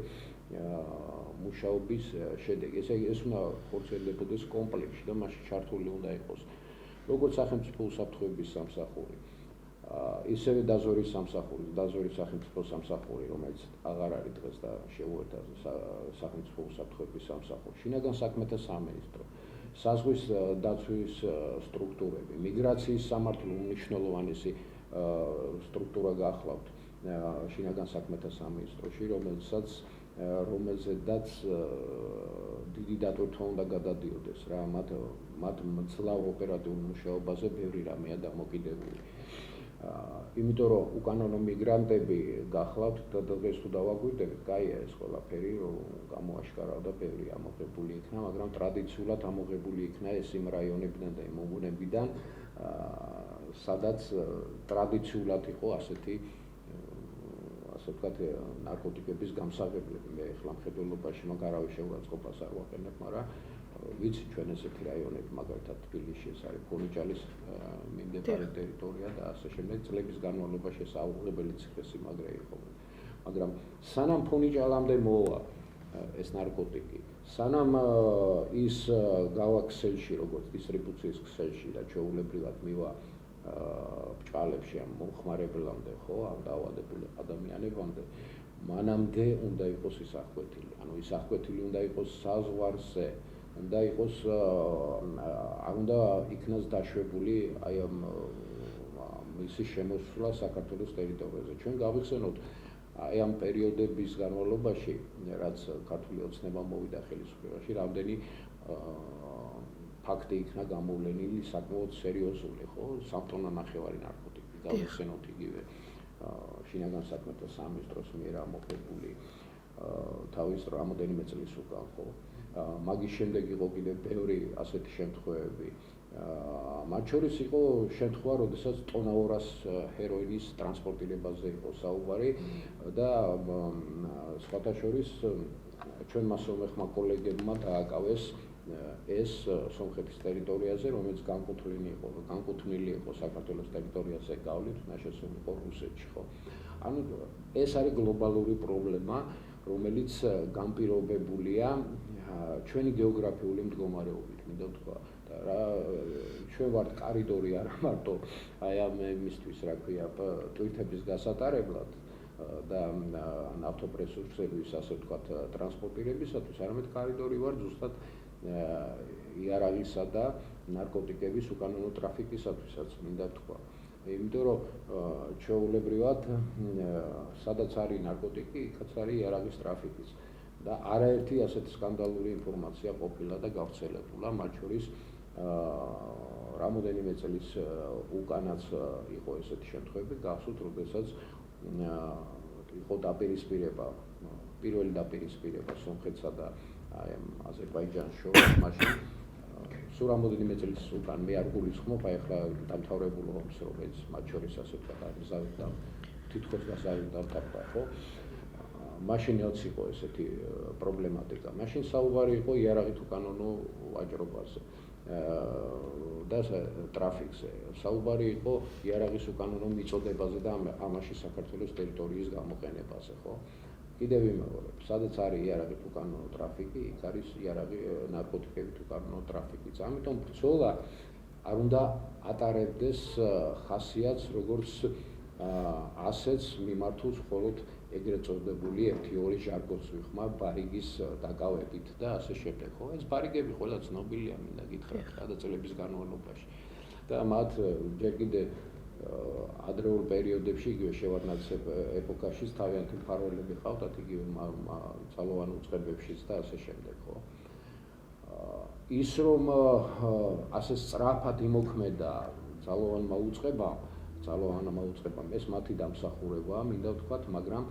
მუშაობის შედეგი. ეს უნდა ხორციელდებოდეს კომპლექსში და მასში ჩართული უნდა იყოს როგორც სახელმწიფო უსაფრთხოების სამსახური, ისევე დაზვერვის სამსახური, დაზვერვის სახელმწიფო სამსახური, რომელიც აღარ არის დღეს და შეუერთდა სახელმწიფო უსაფრთხოების სამსახური, შინაგან საქმეთა სამინისტრო, საზღვის დაცვის სტრუქტურები, მიგრაციის სამართლო უმნიშვნელოვანესი სტრუქტურა გახლავთ შინაგან საქმეთა სამინისტროში, რომელსაც რომელზედაც დიდი დატვირთვა უნდა გადადიოდეს რა, მათ მძლავ ოპერატიულ მუშაობაზე ბევრი რამეა დამოკიდებული. იმიტომ რომ უკანონო მიგრანტები გახლავთ და დღეს თუ დავაგვირდებით, კაია ეს ყველაფერი რომ გამოაშკარავდა ბევრი ამოღებული იქნა, მაგრამ ტრადიციულად ამოღებული იქნა ეს იმ რაიონებიდან და იმ უბნებიდან, სადაც ტრადიციულად იყო ასეთი ასე ვთქვათ ნარკოტიკების გამსაღებლები. მე ახლა მხედველობაში მაგ არავის შეურაცხყოფას არ ვაყენებ, მაგრამ ვიცი ჩვენ ესეთი რაიონები, მაგალითად თბილისში ეს არის ფონიჭალის მიმდებარე ტერიტორია და ასე შემდეგ წლების განმავლობაში ეს აუღებელი ციხესიმაგრე იყო. მაგრამ სანამ ფონიჭალამდე მოვა ეს ნარკოტიკი, სანამ ის გავა ქსელში, როგორც დისტრიბუციის ქსელში და ჩვეულებრივად მივა ბჭყალებში ამ მომხმარებლამდე, ხო, ამ დაავადებულ ადამიანებამდე, მანამდე უნდა იყოს ის აღკვეთილი. ანუ ის აღკვეთილი უნდა იყოს საზღვარზე, უნდა იყოს არ უნდა იქნას დაშვებული აი ამ მისი შემოსვლა საქართველოს ტერიტორიაზე. ჩვენ გავიხსენოთ აი ამ პერიოდების განმავლობაში, რაც ქართული ოცნება მოვიდა ხელისუფლებაში, რამდენი ფაქტი იქნა გამოვლენილი საკმაოდ სერიოზული, ხო? 3 ტონა ნახევარი ნარკოტიკი გავიხსენოთ იგივე შინაგან საქმეთა სამინისტროს მიერ ამოღებული თავის რამოდენიმე წლის უკან, ხო? მაგის შემდეგ იყო კიდევ ბევრი ასეთი შემთხვევები. მათ შორის იყო შემთხვევა, როდესაც ტონა 200 ჰეროინის ტრანსპორტირებაზე იყო საუბარი და სხვათა შორის ჩვენმა სომეხმა კოლეგებმა დააკავეს ეს სომხეთის ტერიტორიაზე, რომელიც განკუთვნილი იყო საქართველოს ტერიტორიაზე გავლით, ნაშესული იყო რუსეთში, ხო? ანუ ეს არის გლობალური პრობლემა, რომელიც განპირობებულია ჩვენი გეოგრაფიული მდგომარეობით, მინდა ვთქვა. და რა ჩვენ ვართ კორიდორი არა მარტო აი ამ იმისთვის, რა ქვია, ტვირთების გასატარებლად და ნავთობრესურსების, ასე ვთქვათ, ტრანსპორტირებისათვის, არამედ კორიდორი ვარ ზუსტად იარაღისა და ნარკოტიკების უკანონო ტრაფიკისათვისაც, მინდა ვთქვა. იმიტომ რომ ჩვეულებრივად სადაც არის ნარკოტიკი, იქაც არის იარაღის ტრაფიკიც. და არაერთი ასეთი სკანდალური ინფორმაცია ყოფილა და გავრცელებულა, მათ შორის რამოდენიმე წლის უკანაც იყო ესეთი შემთხვევები, გახსოვთ, როდესაც იყო დაპირისპირება, პირველი დაპირისპირება სომხეთსა და აი ამ აზერბაიჯანს შორის, მაშინ სულ რამოდენიმე წლის უკან მე არ გულისხმობ, აი ახლა დამთავრებულ ომს, რომელიც მათ შორის ასე ვთქვათ არის ზავით და თითქოს გასავით დამთავრდა, ხო? მაშინ რაც იყო ესეთი პრობლემატიკა. მაშინ საუბარი იყო იარაღით უკანონო ვაჭრობაზე და ტრაფიკზე. საუბარი იყო იარაღის უკანონო მიწოდებაზე და ამაში საქართველოს ტერიტორიის გამოყენებაზე, ხო? კიდევ ვიმეორებ, სადაც არის იარაღით უკანონო ტრაფიკი, იქ არის იარაღი ნარკოტიკებით უკანონო ტრაფიკიც. ამიტომ ბრძოლა არ უნდა ატარებდეს ხასიათს, როგორც ასეც მიმართულს მხოლოდ ეგრეთ წოდებული 1-2 ჟარგონს ვიხმარ ბარიგის დაკავებით და ასე შემდეგ, ხო? ეს ბარიგები ყველა ცნობილია, მინდა გითხრათ, გადაწელების განმავლობაში. და მათ ჯერ კიდე ადრეულ პერიოდებში, იგივე შევარდნაძის ეპოქაში თავიანთი მფარველები ყავდათ, იგივე ძალოვან უწყებებშიც და ასე შემდეგ, ხო? ის რომ ასე სწრაფად იმოქმედა ძალოვანმა უწყებამ, ეს მათი დამსახურებაა, მინდა ვთქვათ, მაგრამ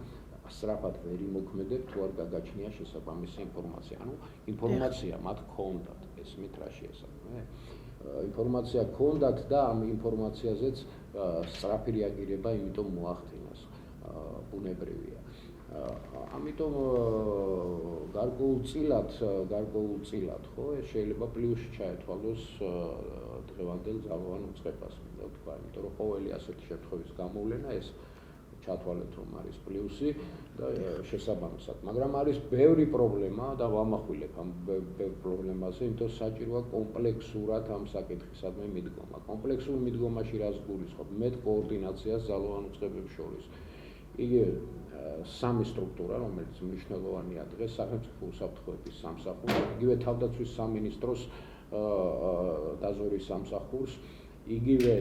სწრაფად ვერ იმოქმედებ, თუ არ გაგაჩნია შესაბამისი ინფორმაცია. ანუ ინფორმაცია მათ ჰქონდათ, ესმით რა შეესაბამება. ინფორმაცია ჰქონდათ და ამ ინფორმაციაზეც სწრაფი რეაგირება იმიტომ მოახდინეს, ბუნებრივია. ამიტომ გარკვეულწილად, ხო, ეს შეიძლება პლუსში ჩაეთვალოს დღევანდელ ძალოვან უწყებას, მინდა ვთქვა, იმიტომ რომ ყოველი ასეთი შემთხვევის გამოვლენა ეს ჩათვალეთ, რომ არის პლუსი და შესაბამისად. მაგრამ არის ბევრი პრობლემა და ვამახვილებ ამ ბევრ პრობლემაზე, იმიტომ საჭიროა კომპლექსურად ამ საკითხისადმი მიდგომა. კომპლექსურ მიდგომაში რას გულისხმობ? მეტ კოორდინაციას ძალოვან უწყებებს შორის. იგივე სამი სტრუქტურა, რომელიც მნიშვნელოვანია დღეს, სახელმწიფო უსაფრთხოების სამსახურს, იგივე თავდაცვის სამინისტროს დაზვერვის სამსახურს, იგივე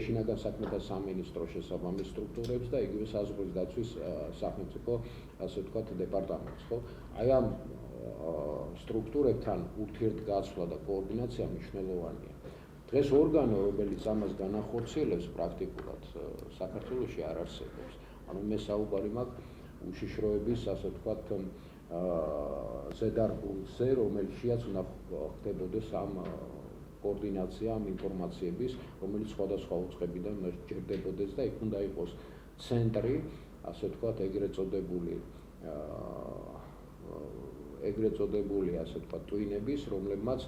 შინაგან საქმეთა სამინისტრო შესაბამის სტრუქტურებს და იგივე საზღვრის დაცვის სახელმწიფო ასე ვთქვათ დეპარტამენტს, ხო? აი ამ სტრუქტურებთან ურთიერთგაცვლა და კოორდინაცია მნიშვნელოვანია. დღეს ორგანო, რომელიც ამას განახორციელებს პრაქტიკულად საქართველოში არ არსებობს. ანუ მე საუბარი მაქვს უშიშროების, ასე ვთქვათ, ზედარგულზე, რომელშიაც უნდა ხდებოდეს ამ კოორდინაცია, ამ ინფორმაციების, რომელიც სხვადასხვა უწყებიდან ჯერდებოდეს და იქ უნდა იყოს ცენტრი, ასე ვთქვათ, ეგრეთ წოდებული, ასე ვთქვათ, ტვინების, რომლებმაც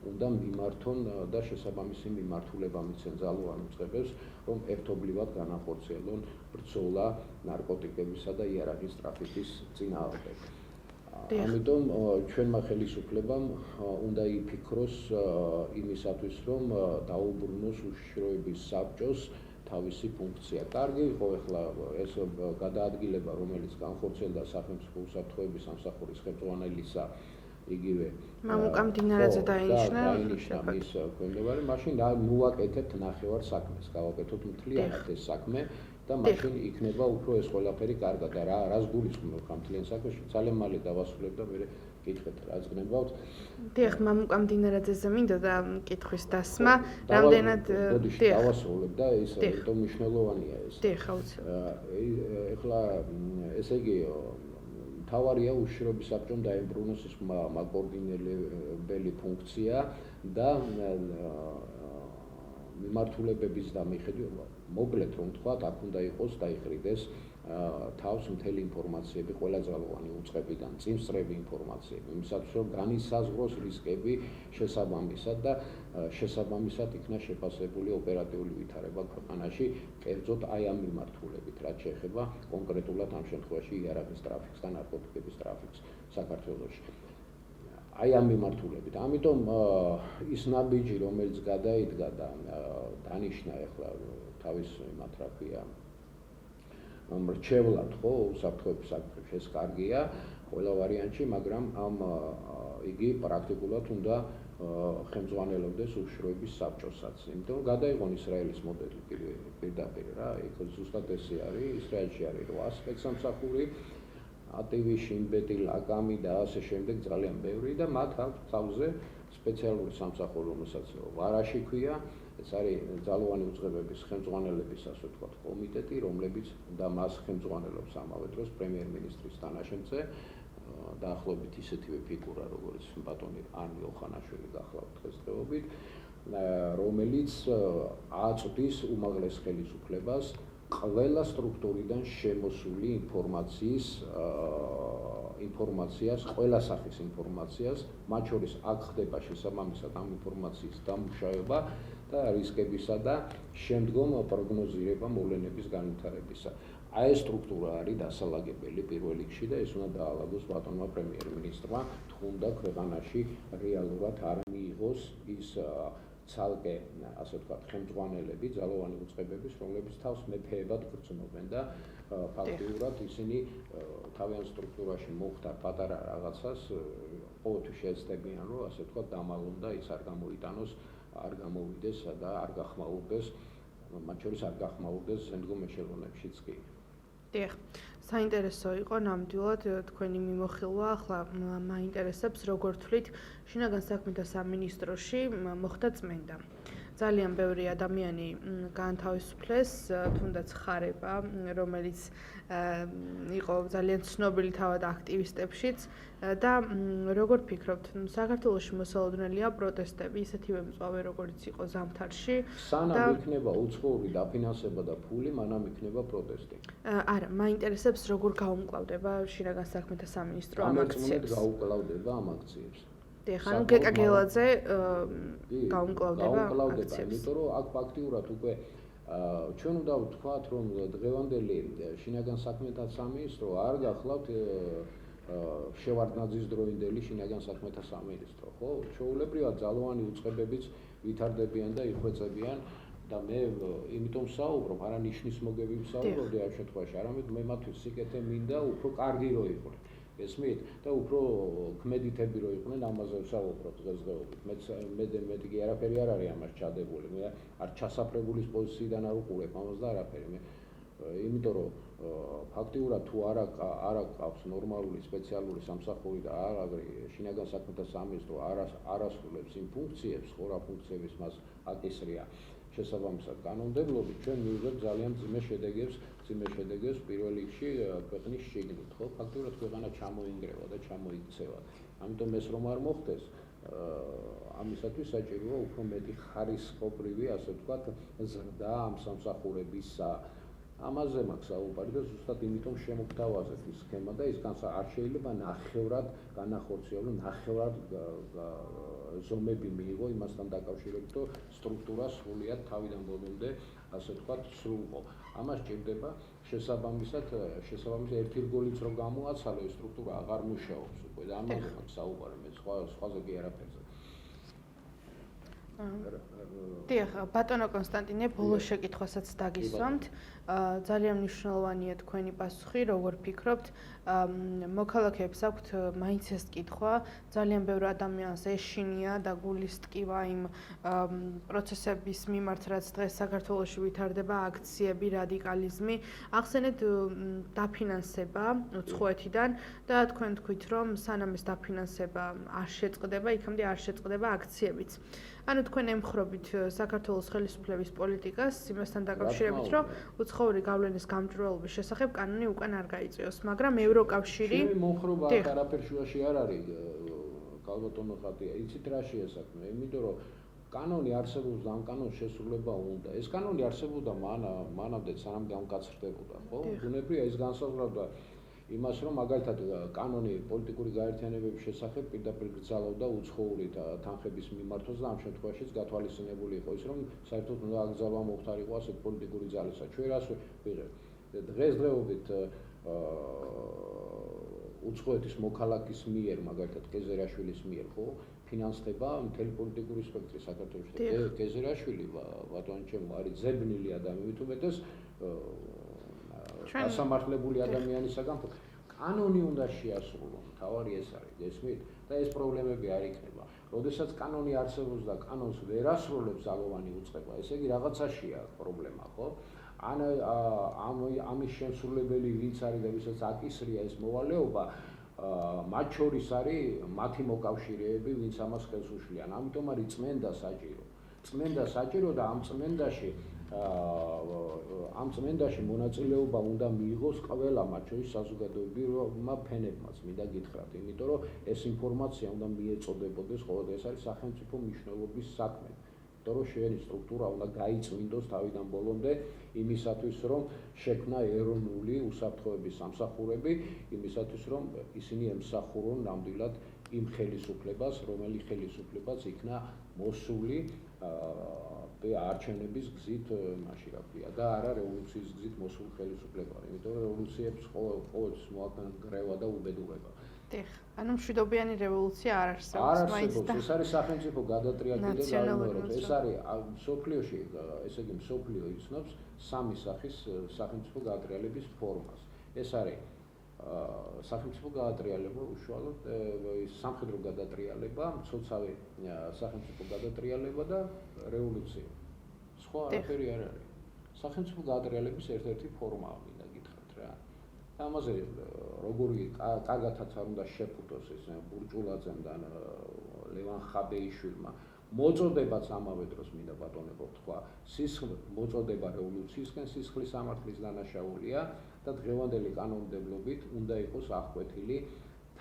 უნდა მიმართონ და შესაბამისი მიმართულება მიცენ ძალოვან უწყებებს, რომ ერთობლივად განახორციელონ ბრძოლა ნარკოტიკებისა და იარაღის ტრაფიკის წინააღმდეგ. ამიტომ ჩვენმა ხელისუფლებამ უნდა იფიქროს იმისათვის, რომ დაუბრუნოს უშიშროების საბჭოს თავისი ფუნქცია. კარგი იყო ახლა ეს გადაადგილება, რომელიც განხორციელდა სახელმწიფო უსაფრთხოების სამსახურის ხელმძღვანელისა იგივე მამუკა მდინარეზე დაინიშნა მის ქვემდებარე, მაშინ მოვაკეთებთ ნახევარ საქმეს, გავაკეთოთ მთლიანად ეს საქმე და მაშინ იქნება უფრო ეს ყველაფერი კარგად და რას გულისხმობ ამ მთლიან საქმეში, ძალიან მალე დავასრულებ და მე გითხრათ რაც გნებავთ. დიახ, მამუკა მდინარეზე მინდა და კითხვის დასმა, რამდენად დავასრულებ და ეს იმიტომ მნიშვნელოვანია ეს. დიახ, აუცილებლად. ეხლა ესე იგი თავარია უშიშროების საბჭომ დაებრუნოს ის მაკოორდინებელი ფუნქცია და მიმართულებების და მიხედვით მოკლედ რომ თქვა, აქ უნდა იყოს დაიხრიდეს თავს მთელი ინფორმაციები ყველა ძალოვანი უწყებიდან, წინსწრები ინფორმაციები, იმისათვის რომ განისაზღვროს რისკები შესაბამისად და შესაბამისად იქნა შეფასებული ოპერატიული ვითარება ქვეყანაში, კერძოდ აი ამ მიმართულებით, რაც შეეხება კონკრეტულად ამ შემთხვევაში იარაღის ტრაფიკს და ნარკოტიკების ტრაფიკს საქართველოში. აი ამ მიმართულებით. ამიტომ ის ნაბიჯი, რომელიც გადაიდგა და დანიშნა ახლა თავის იმათ რა ქვია მრჩევლად, ხო, უსაფრთხოების საკითხებში ეს კარგია ყველა ვარიანტში, მაგრამ ამ იგი პრაქტიკულად უნდა ხელმძღვანელობდეს უშიშროების საბჭოსაც. იმიტომ გადაიღონ ისრაელის მოდელი პირდაპირ რა, იქ ზუსტად ესე არის, ისრაელში არის 8 სპეცსამსახური, ატივი, შინბეტი, ლაკამი და ასე შემდეგ ძალიან ბევრი და მათ აქვს თავზე სპეციალური სამსახური, რომელსაც ვარაში ქვია. ეს არის ძალოვანი უწყებების ხელმძღვანელების, ასე ვთქვათ, კომიტეტი, რომლებიც და მას ხელმძღვანელობს ამავე დროს პრემიერ-მინისტრის თანაშემწე, დაახლოებით ისეთივე ფიგურა, როგორც ბატონი ანი ოხანაშვილი გახლავთ დღესდღეობით, რომელიც აწვდის უმაღლეს ხელისუფლებას ყველა სტრუქტურიდან შემოსული ინფორმაციას, ყველა სახის ინფორმაციას, მათ შორის აქ ხდება შესაბამისად ამ ინფორმაციის დამუშავება და რისკებისა და შემდგომ პროგნოზირება მოვლენების განვითარებისა. აი ეს სტრუქტურა არის დასალაგებელი პირველ რიგში და ეს უნდა დაალაგოს ბატონმა პრემიერ-მინისტრმა, თქონდა ქვეყანაში რეალურად არ მიიღოს ის ცალკე, ასე ვთქვათ, ხელმძღვანელები, ძალოვანი უწყებების, რომლებიც თავს მეფეებად გრძნობენ და ფაქტიურად ისინი თავიანთ სტრუქტურაში მოხდარ პატარა რაღაცას, ყოველთვის შეეცდებიან, რომ ასე ვთქვათ, დამალონ და ის არ გამოიტანოს, არ გამოვიდეს და არ გახმაურდეს, მათ შორის არ გახმაურდეს შემდგომ ეშელონებშიც კი. დიახ, საინტერესო იყო ნამდვილად თქვენი მიმოხილვა, ახლა მაინტერესებს როგორ თვლით შინაგან საქმეთა სამინისტროში მოხდა წმენდა. ძალიან ბევრი ადამიანი გაანთავისუფლეს, თუნდაც ხარება, რომელიც იყო ძალიან ცნობილი თავად აქტივისტებშიც და როგორ ფიქრობთ, საქართველოში მოსალოდნელია პროტესტები, ისეთივე მწვავე როგორც იყო ზამთარში? სანამ იქნება უცხოური დაფინანსება და ფული, მანამ იქნება პროტესტი. არა, მაინტერესებს როგორ გაუმკლავდება შინაგან საქმეთა სამინისტრო ამ აქციებს? გაუმკლავდება ამ აქციებს. დიახ, ანუ გეკა გელაძე გაუმკლავდება აქციებს. იმიტომ რომ აქ ფაქტიურად უკვე ჩვენ უნდა ვთქვათ, რომ დღევანდელი შინაგან საქმეთა სამინისტრო არ გახლავთ შევარდნაძის დროინდელი შინაგან საქმეთა სამინისტრო, ხო? ჩვეულებრივად ძალოვანი უწყებებიც ვითარდებიან და იხვეწებიან და მე იმიტომ საუბრობ, არა ნიშნის მოგები ვსაუბრობდი ამ შემთხვევაში, არამედ მე მათთვის სიკეთე მინდა უფრო კარგი რო იყო. ესმით და უფრო ქმედითები რო იყვნენ ამაზე ვსაუბრობ დღესდღეობით. მე კი არაფერი არ არის ამას ჩადებული. მე არ ჩასაფრებულის პოზიციიდან არ უყურებ ამას და არაფერი. მე იმიტომ რომ ფაქტიურად თუ არ აქვს ნორმალური სპეციალური სამსახური და შინაგან საქმეთა სამინისტრო არ ასრულებს იმ ფუნქციებს, ხო რა ფუნქციების მას აკისრია შესაბამისად კანონმდებლობით, ჩვენ მივიღებთ ძალიან მძიმე შედეგებს პირველ რიგში ქვეყნის შიგნით, ხო? ფაქტიურად ქვეყანა ჩამოინგრევა და ჩამოიქცევა. ამიტომ ეს რომ არ მოხდეს, ამისათვის საჭიროა უფრო მეტი ხარისხობრივი, ასე ვთქვათ, ზრდა ამ სამსახურებისა. ამაზე მაქვს საუბარი და ზუსტად იმიტომ შემოგთავაზეთ ის სქემა და ის არ შეიძლება ნახევრად განახორციელო, ნახევრად ზომები მიიღო იმასთან დაკავშირებით, რომ სტრუქტურა სრულიად თავიდან ბოლომდე, ასე ვთქვათ, სრულყო. ამას ჭირდება შესაბამისად ერთი რგოლიც რომ გამოაცალო, ეს სტრუქტურა აღარ მუშაობს უკვე და ამაზე მაქვს საუბარი, მე სხვაზე კი არაფერზე. დიახ, ბატონო კონსტანტინე, ბოლოს შეკითხვასაც დაგისვამთ. ძალიან მნიშვნელოვანია თქვენი პასუხი, როგორ ფიქრობთ, მოქალაქეებს აქვთ მაინც ეს კითხვა, ძალიან ბევრ ადამიანს ეშინია და გულის ტკივა იმ პროცესების მიმართ, რაც დღეს საქართველოში ვითარდება, აქციები, რადიკალიზმი. ახსენეთ დაფინანსება უცხოეთიდან და თქვენ თქვით, რომ სანამ ეს დაფინანსება არ შეწყდება, იქამდე არ შეწყდება აქციებიც. ანუ თქვენ ემხრობით საქართველოს ხელისუფლების პოლიტიკას იმასთან დაკავშირებით, რომ უცხოური გავლენის გამჭვირვალობის შესახებ კანონი უკან არ გაიწვიოს, მაგრამ ევროკავშირი ჩემი მომხრობა აქ არაფერ შუაში არ არის, გალბატონო ხატია, იცით რა შეესაბამება, იმიტომ რომ კანონი არსებობს და ამ კანონის შესრულება უნდა. ეს კანონი არსებობდა მანამდე სანამ გამკაცრდებოდა, ხო? ბუნებრივია ის განსაზღვრავდა იმას, რომ მაგალითად კანონი პოლიტიკური გაერთიანებების შესახებ პირდაპირ გრძალავდა უცხოური თანხების მიმართვას და ამ შემთხვევაშიც გათვალისწინებული იყო ის, რომ საერთოდ უნდა აკრძალვა მოხდარიყო ასეთ პოლიტიკური ძალისა. ჩვენ რას ვიღებთ? დღესდღეობით უცხოეთის მოქალაქის მიერ, მაგალითად კეზერაშვილის მიერ, ხო, ფინანსდება მთელი პოლიტიკური სპექტრი საქართველოში. კეზერაშვილი, ბატონო ჩემო, არის ძებნილი ადამიანი, უმეტეს დასამართლებული ადამიანისაგან კანონი უნდა შეასრულოს, თავარი ეს არის, გესმით? და ეს პრობლემები არ იქნება. როდესაც კანონი არსებობს და კანონს ვერ ასრულებს ძალოვანი უწყება, ესე იგი რაღაცაშია პრობლემა, ხო? ან ამის შემსრულებელი ვინც არის და ვისაც აკისრია ეს მოვალეობა, მათ შორის არის მათი მოკავშირეები, ვინც ამას ხელს უშლიან. ამიტომ არის წმენდა საჭირო და ამ წმენდაში მონაწილეობა უნდა მიიღოს ყველა, მათ შორის საზოგადოებრივმა ფენებმაც, მინდა გითხრათ, იმიტომ რომ ეს ინფორმაცია უნდა მიეწოდებოდეს ყოველდღე, ეს არის სახელმწიფო მნიშვნელობის საქმე. იმიტომ რომ შენი სტრუქტურა უნდა გაიწმინდოს თავიდან ბოლომდე იმისათვის, რომ შექმნა ეროვნული უსაფრთხოების სამსახურები, იმისათვის, რომ ისინი ემსახურონ ნამდვილად იმ ხელისუფლებას, რომელი ხელისუფლებაც იქნა მოსული არჩევნების გზით, მაშინ რა ქვია, და არა რევოლუციის გზით მოსულ ხელისუფლება. იმიტომ რომ რევოლუციებს ყოველთვის მოაქვს გრევა და უბედურება. დიახ, ანუ მშვიდობიანი რევოლუცია არ არსებობს. არ არსებობს, ეს არის სახელმწიფო გადატრიალება და გაუმეორება. ეს არის მსოფლიოში, ესე იგი მსოფლიო იცნობს სამი სახის სახელმწიფო გადატრიალების ფორმას. ეს არის სახელმწიფო გადატრიალება, უშუალოდ სამხედრო გადატრიალება, მცოცავი სახელმწიფო გადატრიალება და რევოლუცია. სხვა არაფერი არ არის. სახელმწიფო გადატრიალების ერთ-ერთი ფორმაა, მინდა გითხრათ რა. ამაზე როგორი კარგათაც არ უნდა შეფუთოს ეს ბურჭულაძემ და ლევან ხაბეიშვილმა. მოწოდებაც ამავე დროს მინდა ბატონებო თქვა, მოწოდება რევოლუციისკენ სისხლის სამართლის დანაშაულია და დღევანდელი კანონმდებლობით უნდა იყოს აღკვეთილი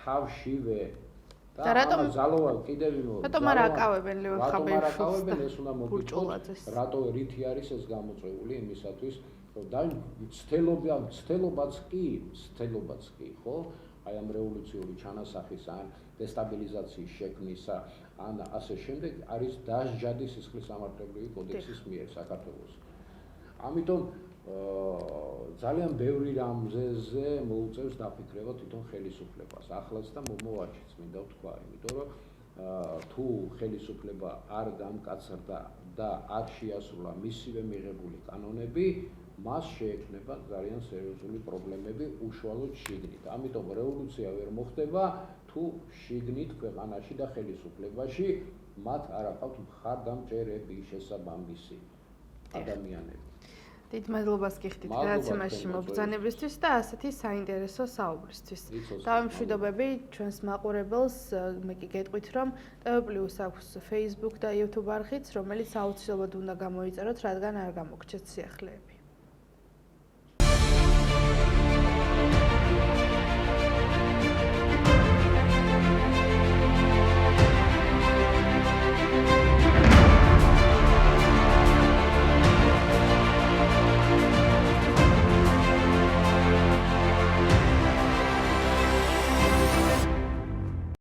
თავშივე და რატომ ზალოვა კიდევ იმო რატომ არ აკავებენ ლევან ხაბეიშვილს ეს უნდა მოგიწოდოს რატო რითი არის ეს გამოწვეული იმისათვის და ცდელობაც კი ხო აი ამ რევოლუციური ჩანასახის ან დესტაბილიზაციის შექმნისა ან ასე შემდეგ არის დასჯადი სისხლის სამართლებრივი კოდექსის მიერ საქართველოს. ამიტომ ძალიან ბევრი რამზე მოუწევს დაფიქრება თვითონ ხელისუფლებას, ახლაც და მომავალშიც მინდა ვთქვა, იმიტომ რომ თუ ხელისუფლება არ გამკაცრდა და არ შეასრულა მისივე მიღებული კანონები, მას შეექმნება ძალიან სერიოზული პრობლემები უშუალოდ შიგნით. ამიტომ რევოლუცია ვერ მოხდება თუ შიგნით ქვეყანაში და ხელისუფლებაში მათ არ აყავთ მხარდამჭერები შესაბამისი ადამიანები. დიდ მადლობას გიხდით გადაცემაში მობრძანებისთვის და ასეთი საინტერესო საუბრისთვის. დავემშვიდობები ჩვენს მაყურებელს, მე კი გეტყვით, რომ TV+ აქვს Facebook და YouTube არხიც, რომელიც აუცილებლად უნდა გამოიწეროთ, რადგან არ გამოგჩეთ სიახლეები.